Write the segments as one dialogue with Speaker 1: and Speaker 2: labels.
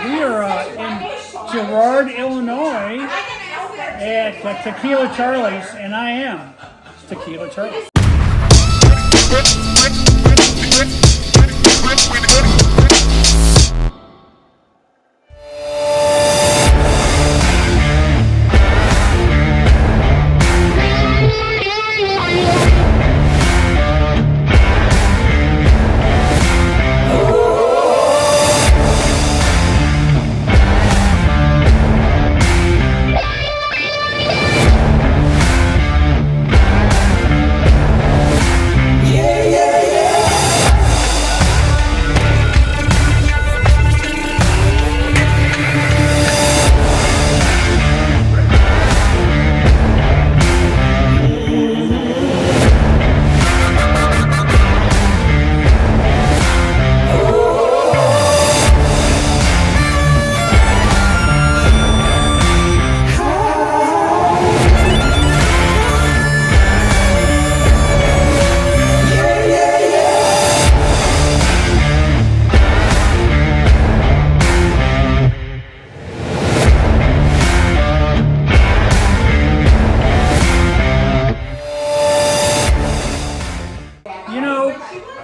Speaker 1: We are in Girard, Illinois at Tequila Charlie's, and I am Tequila Charlie.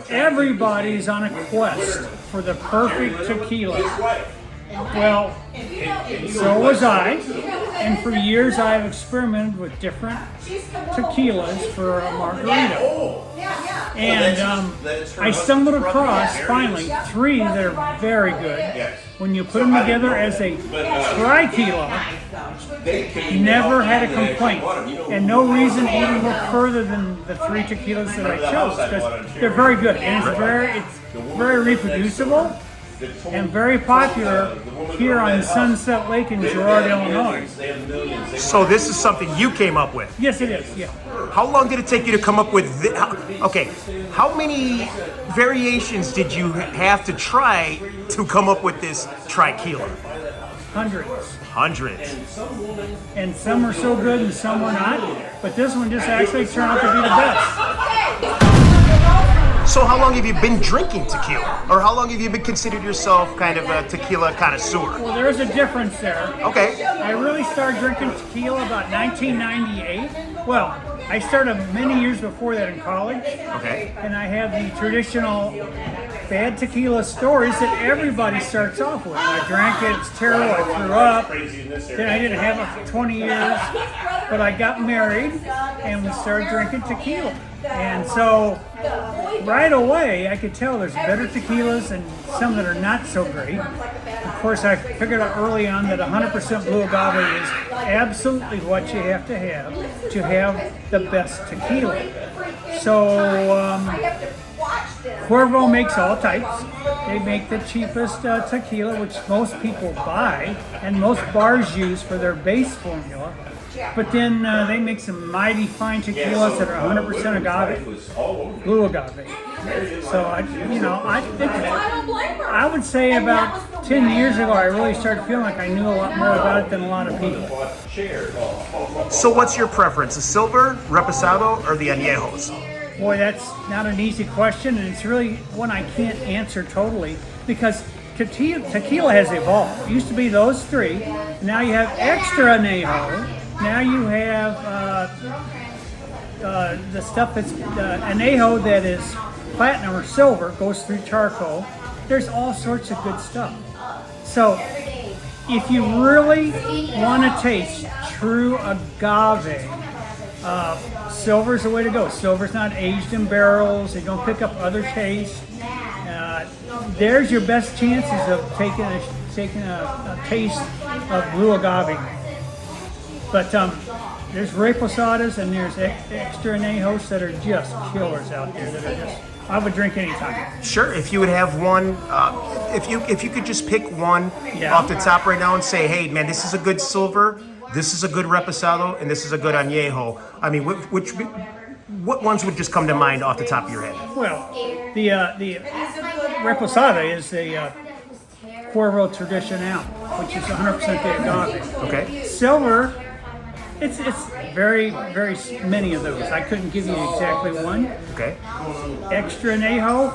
Speaker 1: Everybody's on a quest for the perfect tequila. Well, so was I. And for years I've experimented with different tequilas for a margarita. And I stumbled across, finally, 3 that are very good. When you put them together as a Triquilla, never had a complaint. And no reason to even look further than the 3 tequilas that I chose, because they're very good. And it's very reproducible and very popular here on Sunset Lake in Girard, Illinois.
Speaker 2: So this is something you came up with?
Speaker 1: Yes, it is, yeah.
Speaker 2: How long did it take you to come up with this? Okay, how many variations did you have to try to come up with this Triquilla?
Speaker 1: Hundreds.
Speaker 2: Hundreds.
Speaker 1: And some are so good and some are not, but this one just actually turned out to be the best.
Speaker 2: So how long have you been drinking tequila? Or how long have you been considered yourself kind of a tequila connoisseur?
Speaker 1: Well, there's a difference there.
Speaker 2: Okay.
Speaker 1: I really started drinking tequila about 1998. Well, I started many years before that in college.
Speaker 2: Okay.
Speaker 1: And I have the traditional bad tequila stories that everybody starts off with. I drank it, it's terrible, I threw up. Then I didn't have it for 20 years. But I got married and we started drinking tequila. And so right away I could tell there's better tequilas and some that are not so great. Of course, I figured out early on that 100% blue agave is absolutely what you have to have the best tequila. So Cuervo makes all types. They make the cheapest tequila, which most people buy and most bars use for their base formula. But then they make some mighty fine tequilas that are 100% agave, blue agave. So I would say about 10 years ago, I really started feeling like I knew a lot more about it than a lot of people.
Speaker 2: So what's your preference, the silver, reposado, or the añejos?
Speaker 1: Boy, that's not an easy question, and it's really one I can't answer totally because tequila has evolved. It used to be those 3. Now you have extra añejo. Now you have the stuff that's añejo that is platinum or silver, goes through charcoal. There's all sorts of good stuff. So if you really want to taste true agave, silver's the way to go. Silver's not aged in barrels. They don't pick up other tastes. There's your best chances of taking a taste of blue agave. But there's reposadas and there's extra añejos that are just killers out there. That are just, I would drink anytime.
Speaker 2: Sure, if you would have one, if you could just pick one off the top right now and say, hey man, this is a good silver, this is a good reposado, and this is a good añejo. I mean, what ones would just come to mind off the top of your head?
Speaker 1: Well, the reposada is the Cuervo Tradicional, which is 100% the agave.
Speaker 2: Okay.
Speaker 1: Silver, it's very, very many of those. I couldn't give you exactly one.
Speaker 2: Okay.
Speaker 1: Extra añejo,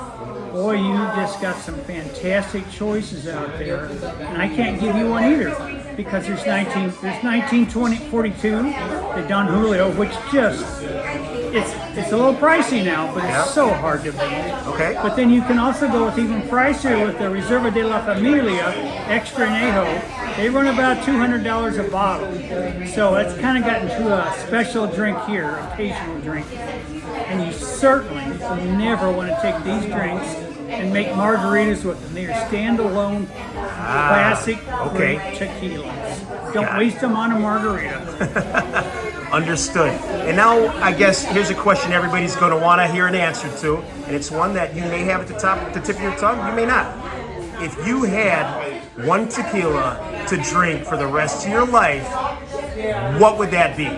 Speaker 1: boy, you just got some fantastic choices out there. And I can't give you one either because there's 19, 20, 42, the Don Julio, which just, it's a little pricey now, but it's so hard to beat.
Speaker 2: Okay.
Speaker 1: But then you can also go with even pricier with the Reserva de la Familia Extra Añejo. They run about $200 a bottle. So that's kind of gotten to a special drink here, occasional drink. And you certainly never want to take these drinks and make margaritas with them. They are standalone, classic great tequilas. Don't waste them on a margarita.
Speaker 2: Understood. And now, I guess, here's a question everybody's going to want to hear an answer to, and it's one that you may have at the tip of your tongue, you may not. If you had one tequila to drink for the rest of your life, what would that be?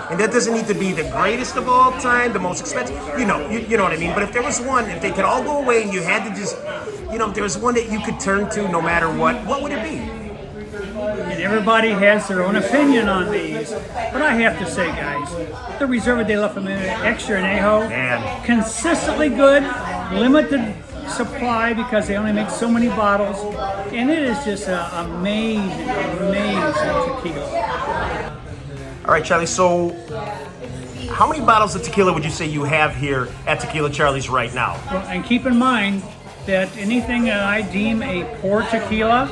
Speaker 2: And that doesn't need to be the greatest of all time, the most expensive, you know what I mean? But if there was one, if they could all go away and you had to just, if there was one that you could turn to no matter what would it be?
Speaker 1: And everybody has their own opinion on these. But I have to say, guys, the Reserva de la Familia Extra Añejo, consistently good, limited supply because they only make so many bottles, and it is just an amazing tequila.
Speaker 2: All right, Charlie, so how many bottles of tequila would you say you have here at Tequila Charlie's right now?
Speaker 1: Well, and keep in mind that anything that I deem a poor tequila,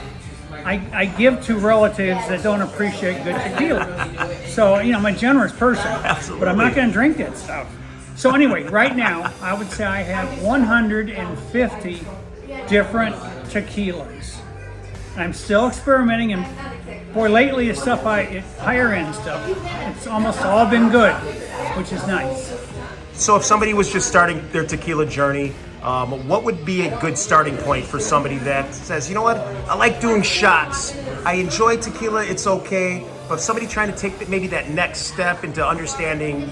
Speaker 1: I give to relatives that don't appreciate good tequila. So, I'm a generous person.
Speaker 2: Absolutely.
Speaker 1: But I'm not going to drink that stuff. So anyway, right now, I would say I have 150 different tequilas. I'm still experimenting, and boy, lately the stuff higher end stuff, it's almost all been good, which is nice.
Speaker 2: So if somebody was just starting their tequila journey, what would be a good starting point for somebody that says, you know what, I like doing shots, I enjoy tequila, it's okay, but if somebody trying to take maybe that next step into understanding,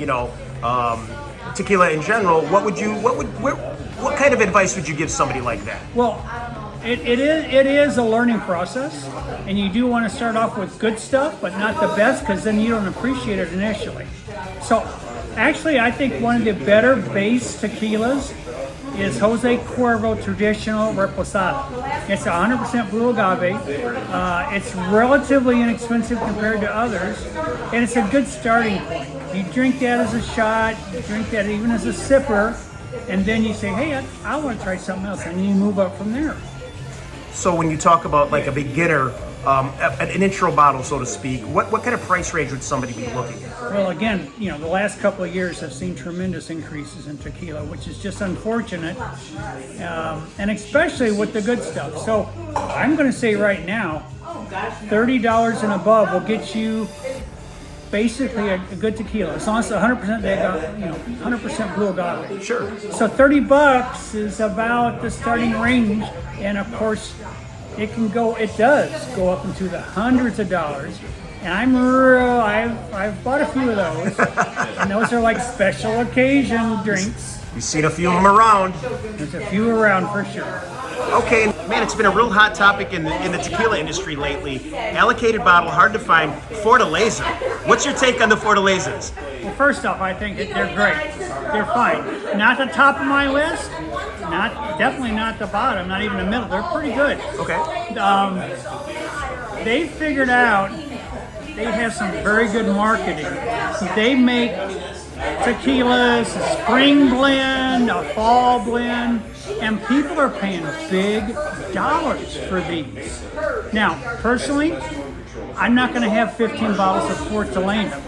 Speaker 2: tequila in general, what kind of advice would you give somebody like that?
Speaker 1: Well, it is a learning process, and you do want to start off with good stuff, but not the best, because then you don't appreciate it initially. So, actually, I think one of the better base tequilas is Jose Cuervo Traditional Reposado. It's 100% blue agave. It's relatively inexpensive compared to others, and it's a good starting point. You drink that as a shot, you drink that even as a sipper, and then you say, hey, I want to try something else, and you move up from there.
Speaker 2: So when you talk about like a beginner, an intro bottle, so to speak, what kind of price range would somebody be looking at?
Speaker 1: Well, again, the last couple of years have seen tremendous increases in tequila, which is just unfortunate, and especially with the good stuff. So I'm going to say right now, $30 and above will get you basically a good tequila, as long as it's 100% 100% blue agave.
Speaker 2: Sure.
Speaker 1: So $30 is about the starting range, and of course, it does go up into the hundreds of dollars. And I've bought a few of those, and those are like special occasion drinks.
Speaker 2: We've seen a few of them around.
Speaker 1: There's a few around for sure.
Speaker 2: Okay, man, it's been a real hot topic in the tequila industry lately. Allocated bottle, hard to find. Fortaleza. What's your take on the Fortalezas?
Speaker 1: Well, first off, I think that they're great. They're fine. Not the top of my list. Definitely not the bottom. Not even the middle. They're pretty good.
Speaker 2: Okay.
Speaker 1: They figured out they have some very good marketing. They make tequilas, a spring blend, a fall blend, and people are paying big dollars for these. Now, personally, I'm not going to have 15 bottles of Fortaleza.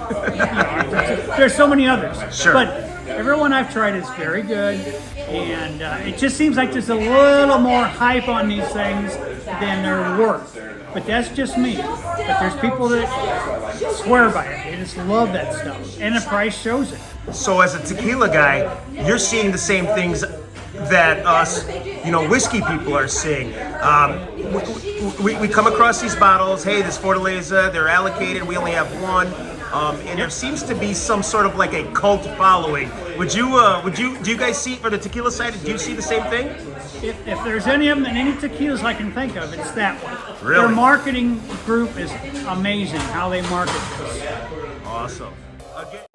Speaker 1: There's so many others.
Speaker 2: Sure.
Speaker 1: But everyone I've tried is very good, and it just seems like there's a little more hype on these things than they're worth. But that's just me. But there's people that swear by it. They just love that stuff. And the price shows it.
Speaker 2: So as a tequila guy, you're seeing the same things that us, whiskey people are seeing. We come across these bottles, hey, this Fortaleza, they're allocated, we only have one. And there seems to be some sort of like a cult following. Do you guys see, for the tequila side, do you see the same thing?
Speaker 1: If there's any of them, and any tequilas I can think of, it's that one.
Speaker 2: Really?
Speaker 1: Their marketing group is amazing, how they market this.
Speaker 2: Awesome. Again.